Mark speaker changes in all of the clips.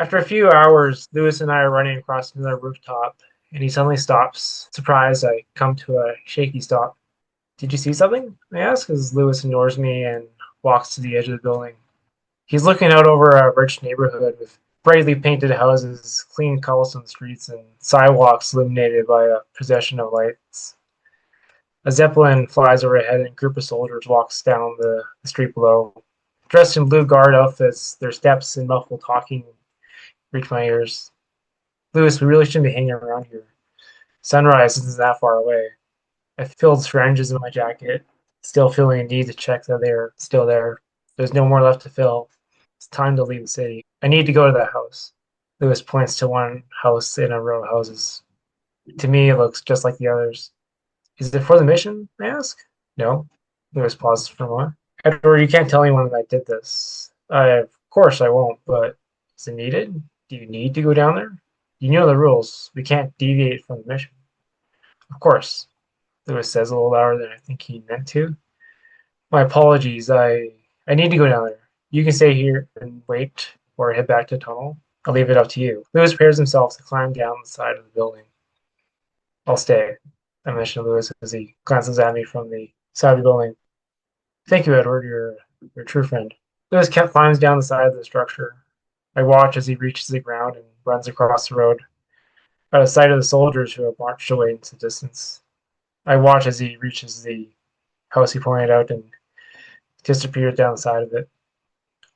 Speaker 1: After a few hours, Lewis and I are running across another rooftop, and he suddenly stops. Surprised, I come to a shaky stop. Did you see something? I ask as Lewis ignores me and walks to the edge of the building. He's looking out over a rich neighborhood with brightly painted houses, clean cobblestone streets, and sidewalks illuminated by a procession of lights. A zeppelin flies overhead, and a group of soldiers walks down the street below. Dressed in blue guard outfits, their steps and muffled talking reach my ears. Lewis, we really shouldn't be hanging around here. Sunrise isn't that far away. I filled syringes in my jacket, still feeling a need to check that they're still there. There's no more left to fill. It's time to leave the city. I need to go to that house. Lewis points to one house in a row of houses. To me, it looks just like the others. Is it for the mission? I ask. No. Lewis pauses for a moment. Edward, you can't tell anyone that I did this. Of course I won't, but is it needed? Do you need to go down there? You know the rules. We can't deviate from the mission. Of course, Lewis says a little louder than I think he meant to. My apologies. I need to go down there. You can stay here and wait or head back to the tunnel. I'll leave it up to you. Lewis prepares himself to climb down the side of the building. I'll stay, I mentioned to Lewis as he glances at me from the side of the building. Thank you, Edward. You're a true friend. Lewis climbs down the side of the structure. I watch as he reaches the ground and runs across the road, out of sight of the soldiers who have marched away into the distance. I watch as he reaches the house he pointed out and disappears down the side of it.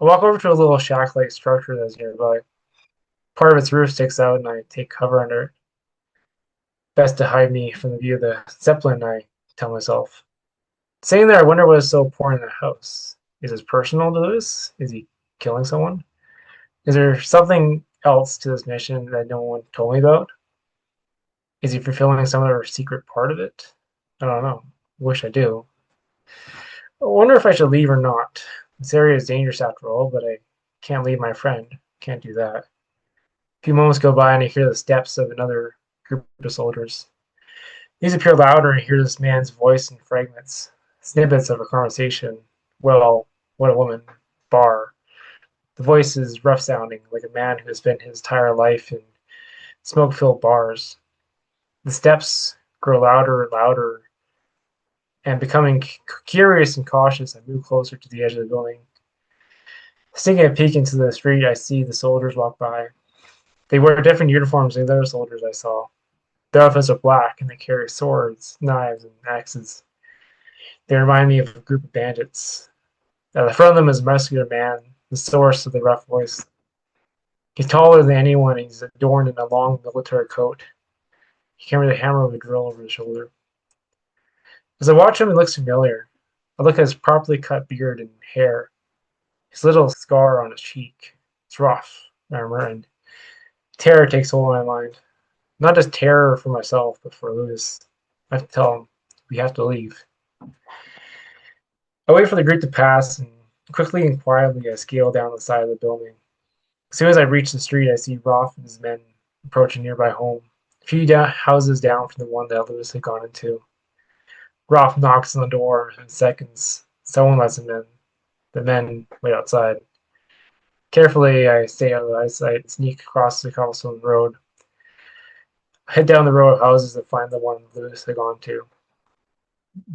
Speaker 1: I walk over to a little shack-like structure that's nearby. Part of its roof sticks out, and I take cover under it. Best to hide me from the view of the zeppelin, I tell myself. Sitting there, I wonder what is so important in the house. Is this personal to Lewis? Is he killing someone? Is there something else to this mission that no one told me about? Is he fulfilling some other secret part of it? I don't know. I wish I do. I wonder if I should leave or not. This area is dangerous after all, but I can't leave my friend. Can't do that. A few moments go by and I hear the steps of another group of soldiers. These appear louder and I hear this man's voice in fragments, snippets of a conversation. Well, what a woman. Bar. The voice is rough sounding, like a man who has spent his entire life in smoke filled bars. The steps grow louder and louder, and becoming curious and cautious, I move closer to the edge of the building. Taking a peek into the street, I see the soldiers walk by. They wear different uniforms than the other soldiers I saw. Their outfits are black, and they carry swords, knives, and axes. They remind me of a group of bandits. At the front of them is a muscular man, the source of the rough voice. He's taller than anyone, and he's adorned in a long military coat. He carries a hammer with a drill over his shoulder. As I watch him, he looks familiar. I look at his properly cut beard and hair, his little scar on his cheek. It's rough, I murmur, and terror takes hold of my mind. Not just terror for myself, but for Lewis. I have to tell him, we have to leave. I wait for the group to pass, and quickly and quietly I scale down the side of the building. As soon as I reach the street, I see Roth and his men approaching a nearby home, a few houses down from the one that Lewis had gone into. Roth knocks on the door in seconds. Someone lets him in. The men wait outside. Carefully, I stay out of eyesight and sneak across the cobblestone road. I head down the row of houses to find the one Lewis had gone to.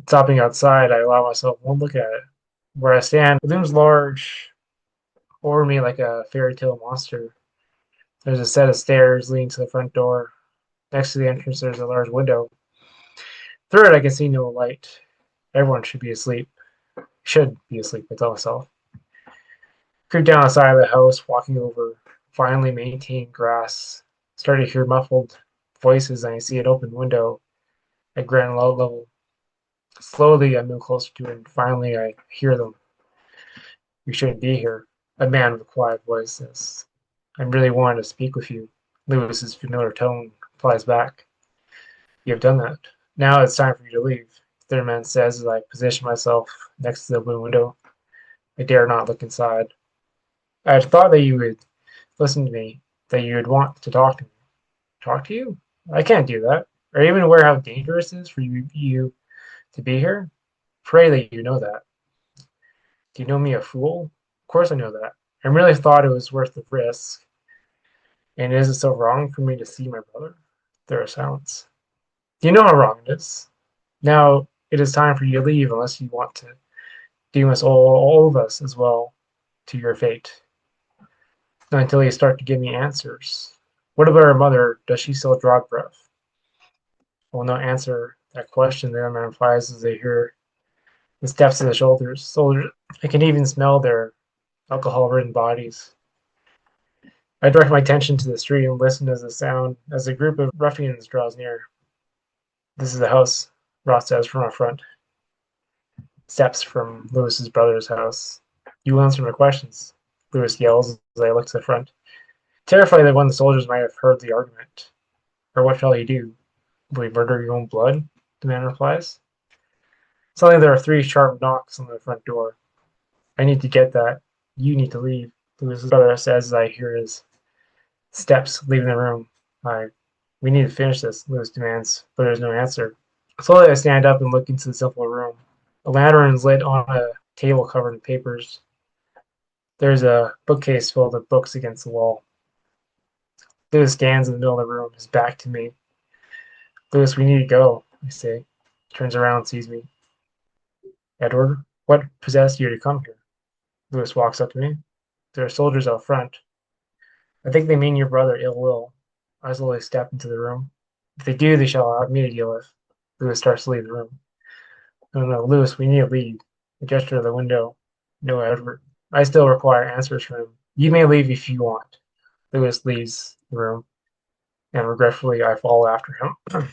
Speaker 1: Stopping outside, I allow myself one look at it. Where I stand, it looms large over me like a fairy tale monster. There's a set of stairs leading to the front door. Next to the entrance, there's a large window. Through it, I can see no light. Everyone should be asleep. Should be asleep, I tell myself. Creep down the side of the house, walking over finely maintained grass. Start to hear muffled voices, and I see an open window at ground level. Slowly, I move closer to it, and finally, I hear them. You shouldn't be here. A man with a quiet voice says, I'm really wanting to speak with you. Lewis's familiar tone replies back. You have done that. Now it's time for you to leave. The third man says as I position myself next to the open window. I dare not look inside. I had thought that you would listen to me, that you would want to talk to me. Talk to you? I can't do that. Are you even aware how dangerous it is for you to be here? Pray that you know that. Do you know me a fool? Of course I know that. I really thought it was worth the risk. And is it so wrong for me to see my brother? There is silence. Do you know how wrong it is? Now it is time for you to leave unless you want to doom us all of us as well to your fate. Not until you start to give me answers. What about our mother? Does she still draw breath? I will not answer that question, the young man replies as they hear the steps of the shoulders. Soldiers, I can even smell their alcohol-ridden bodies. I direct my attention to the street and listen as the sound as a group of ruffians draws near. This is the house, Ross says from our front. Steps from Lewis's brother's house. You will answer my questions, Lewis yells as I look to the front. Terrified that one of the soldiers might have heard the argument. Or what shall he do? Will he murder your own blood? The man replies. Suddenly there are three sharp knocks on the front door. I need to get that. You need to leave, Lewis's brother says as I hear his steps leaving the room. We need to finish this, Lewis demands, but there's no answer. Slowly I stand up and look into the simple room. A lantern is lit on a table covered in papers. There's a bookcase filled with books against the wall. Lewis stands in the middle of the room, his back to me. Lewis, we need to go, I say. He turns around and sees me. Edward, what possessed you to come here? Lewis walks up to me. There are soldiers out front. I think they mean your brother ill will. I slowly step into the room. If they do, they shall have me to deal with. Lewis starts to leave the room. No, Lewis, we need to leave. A gesture to the window. No, Edward. I still require answers from him. You may leave if you want. Lewis leaves the room, and regretfully I follow after him.